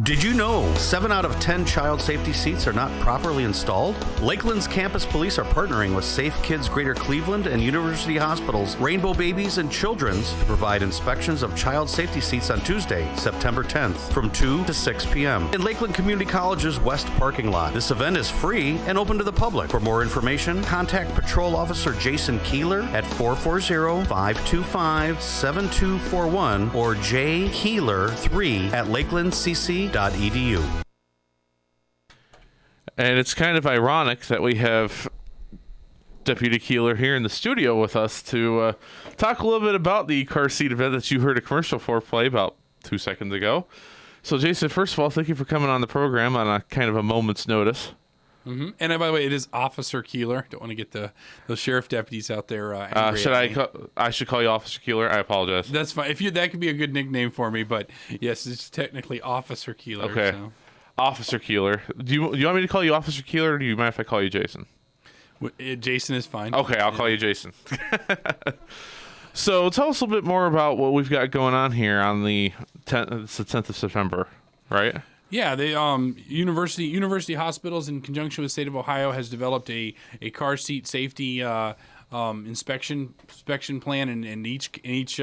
Did you know 7 out of 10 child safety seats are not properly installed? Lakeland's campus police are partnering with Safe Kids Greater Cleveland and University Hospitals, Rainbow Babies and Children's to provide inspections of child safety seats on Tuesday, September 10th from 2 to 6 p.m. in Lakeland Community College's west parking lot. This event is free and open to the public. For more information, contact Patrol Officer Jason Keeler at 440-525-7241 or jkeeler3 at lakelandcc.edu. And it's kind of ironic that we have Deputy Keeler here in the studio with us to talk a little bit about the car seat event that you heard a commercial for play about 2 seconds ago. So, Jason, first of all, thank you for coming on the program on a kind of a moment's notice. Mm-hmm. And by the way, it is Officer Keeler. Don't want to get those sheriff deputies out there angry. I should call you Officer Keeler? I apologize. That's fine. That could be a good nickname for me, but yes, it's technically Officer Keeler. Okay. So. Officer Keeler. Do you want me to call you Officer Keeler, or do you mind if I call you Jason? Jason is fine. Okay, I'll call you Jason. So tell us a little bit more about what we've got going on here on the 10th. It's the 10th of September, right? Yeah, they University Hospitals in conjunction with the state of Ohio has developed a car seat safety inspection plan, and each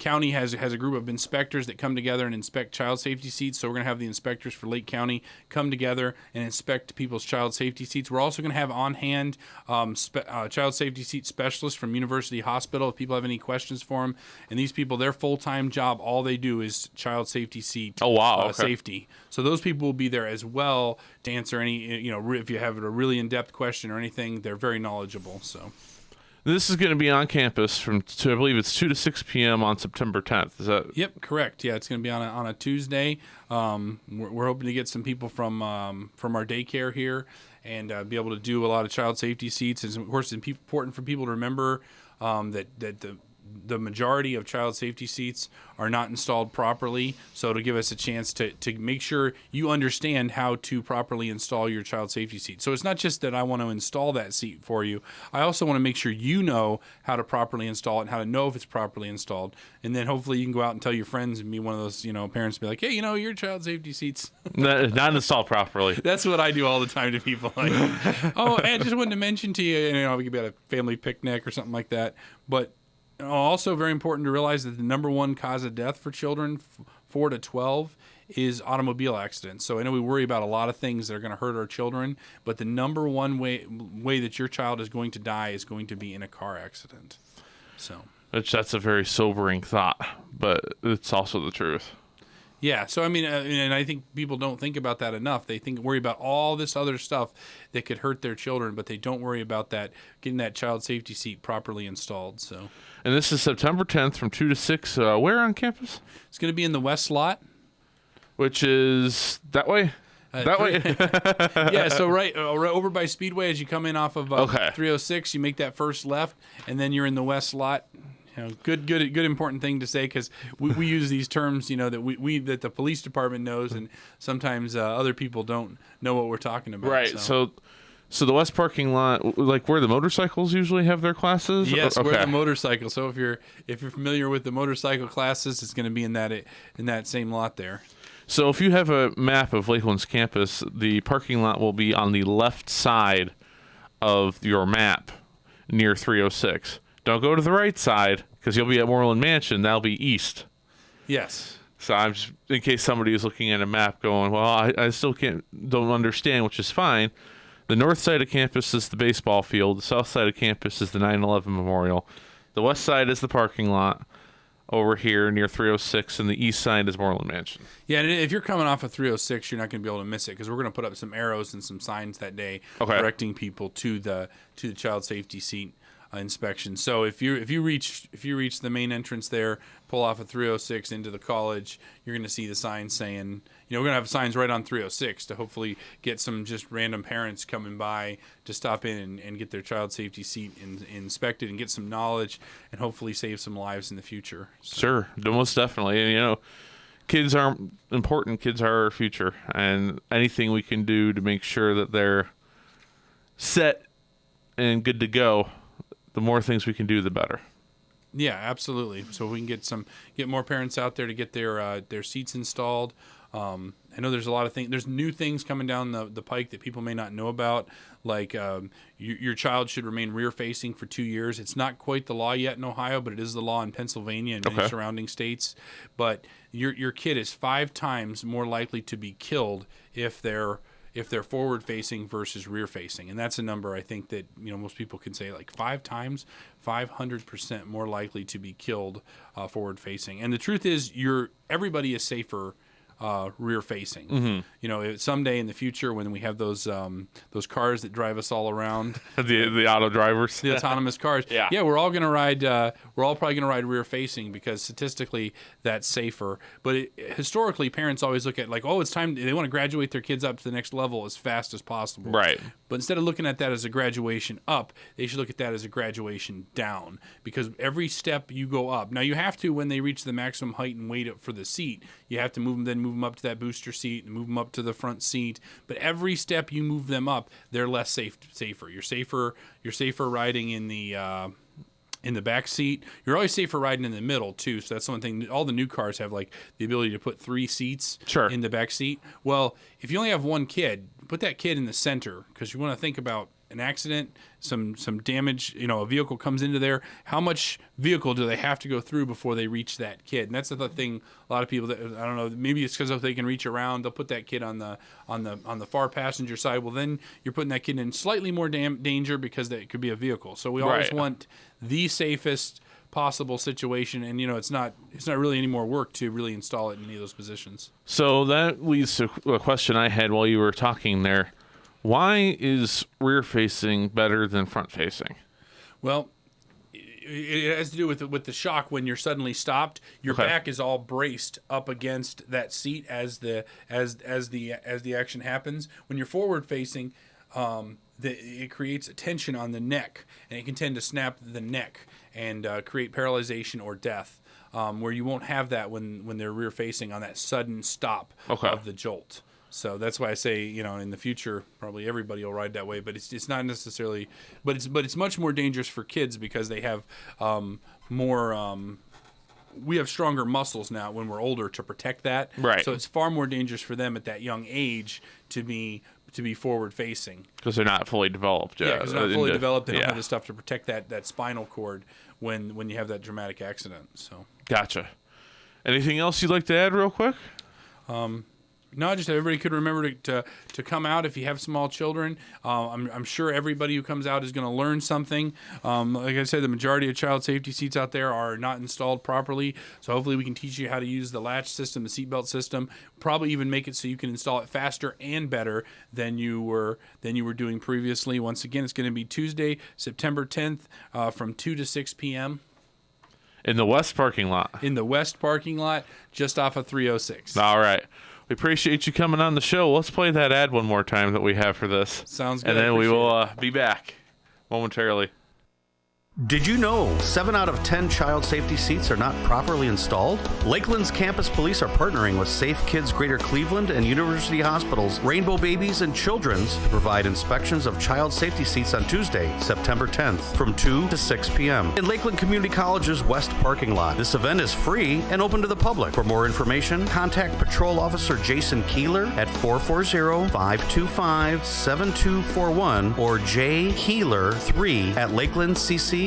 county has a group of inspectors that come together and inspect child safety seats. So we're going to have the inspectors for Lake County come together and inspect people's child safety seats. We're also going to have on hand child safety seat specialists from University Hospital if people have any questions for them. And these people, their full-time job, all they do is child safety seat safety. So those people will be there as well to answer any, if you have a really in-depth question or anything, they're very knowledgeable. So. This is going to be on campus I believe it's 2 to 6 p.m. on September 10th. Is that? Yep, correct. Yeah, it's going to be on a Tuesday. We're hoping to get some people from our daycare here and be able to do a lot of child safety seats. And of course, it's important for people to remember that the majority of child safety seats are not installed properly. So to give us a chance to make sure you understand how to properly install your child safety seat. So it's not just that I want to install that seat for you. I also want to make sure you know how to properly install it and how to know if it's properly installed. And then hopefully you can go out and tell your friends and be one of those, parents be like, hey, your child safety seat's not installed properly. That's what I do all the time to people. Like, oh, I just wanted to mention to you, we could be at a family picnic or something like that. But also very important to realize that the number one cause of death for children 4 to 12 is automobile accidents. So I know we worry about a lot of things that are going to hurt our children, but the number one way that your child is going to die is going to be in a car accident. So that's a very sobering thought, but it's also the truth. Yeah, so and I think people don't think about that enough. They worry about all this other stuff that could hurt their children, but they don't worry about getting that child safety seat properly installed. So, and this is September 10th from 2 to 6. Where on campus? It's going to be in the west lot, which is that way. Yeah, so right over by Speedway as you come in off of 306, you make that first left, and then you're in the west lot. Good important thing to say because we use these terms, that the police department knows, and sometimes other people don't know what we're talking about. Right. So the west parking lot, like where the motorcycles usually have their classes. Yes, where the motorcycle. So if you're familiar with the motorcycle classes, it's going to be in that same lot there. So if you have a map of Lakeland's campus, the parking lot will be on the left side of your map near 306. Don't go to the right side because you'll be at Moreland Mansion. That'll be east. Yes. So I'm just, in case somebody is looking at a map going, well, I still don't understand, which is fine. The north side of campus is the baseball field. The south side of campus is the 9/11 Memorial. The west side is the parking lot over here near 306, and the east side is Moreland Mansion. Yeah, and if you're coming off of 306, you're not going to be able to miss it because we're going to put up some arrows and some signs that day directing people to the child safety seat inspection. So if you reach the main entrance there, pull off of 306 into the college, you're going to see the signs saying, we're going to have signs right on 306 to hopefully get some just random parents coming by to stop in and get their child safety seat inspected and get some knowledge and hopefully save some lives in the future. So. Sure, most definitely. And kids are important. Kids are our future, and anything we can do to make sure that they're set and good to go, the more things we can do, the better. Yeah, absolutely. So we can get more parents out there to get their seats installed. I know there's a lot of things. There's new things coming down the pike that people may not know about. Like your child should remain rear facing for 2 years. It's not quite the law yet in Ohio, but it is the law in Pennsylvania and many surrounding states. But your kid is 5 times more likely to be killed if they're forward facing versus rear facing. And that's a number I think that most people can say, like 5 times, 500% more likely to be killed forward facing. And the truth is, everybody is safer rear facing. Someday in the future when we have those cars that drive us all around, the auto drivers, the autonomous cars, we're all gonna ride. We're all probably gonna ride rear facing because statistically that's safer. But historically, parents always look at like, oh, it's time. They want to graduate their kids up to the next level as fast as possible. Right. But instead of looking at that as a graduation up, they should look at that as a graduation down, because every step you go up. Now you have to, when they reach the maximum height and weight up for the seat, you have to move them up to that booster seat and move them up to the front seat. But every step you move them up, they're less safer. You're safer riding in the back seat. You're always safer riding in the middle too. So that's one thing. All the new cars have like the ability to put 3 seats in the back seat. Well, if you only have one kid, put that kid in the center, because you want to think about an accident, some damage, a vehicle comes into there. How much vehicle do they have to go through before they reach that kid? And that's the thing. A lot of people that, I don't know, maybe it's because if they can reach around, they'll put that kid on the far passenger side. Well, then you're putting that kid in slightly more danger because it could be a vehicle. So we always want the safest possible situation, and it's not really any more work to really install it in any of those positions. So that leads to a question I had while you were talking there. Why is rear facing better than front facing? Well, it has to do with the shock when you're suddenly stopped. Your back is all braced up against that seat as the action happens. When you're forward facing, it creates a tension on the neck, and it can tend to snap the neck and create paralyzation or death. Where you won't have that when they're rear facing on that sudden stop of the jolt. So that's why I say, in the future, probably everybody will ride that way. But it's not necessarily, but it's much more dangerous for kids because they have more. We have stronger muscles now when we're older to protect that. Right. So it's far more dangerous for them at that young age to be forward facing because they're not fully developed. Yeah, because they're not fully developed. They don't have the stuff to protect that spinal cord when you have that dramatic accident. So gotcha. Anything else you'd like to add, real quick? No, just everybody could remember to come out if you have small children. I'm sure everybody who comes out is going to learn something. Like I said, the majority of child safety seats out there are not installed properly. So hopefully we can teach you how to use the latch system, the seatbelt system. Probably even make it so you can install it faster and better than you were doing previously. Once again, it's going to be Tuesday, September 10th, from 2 to 6 p.m. In the west parking lot. In the west parking lot, just off of 306. All right. We appreciate you coming on the show. Let's play that ad one more time that we have for this. Sounds good. And then we will be back momentarily. Did you know 7 out of 10 child safety seats are not properly installed? Lakeland's campus police are partnering with Safe Kids Greater Cleveland and University Hospitals, Rainbow Babies, and Children's to provide inspections of child safety seats on Tuesday, September 10th from 2 to 6 p.m. in Lakeland Community College's west parking lot. This event is free and open to the public. For more information, contact Patrol Officer Jason Keeler at 440-525-7241 or jkeeler3 at lakelandcc.edu.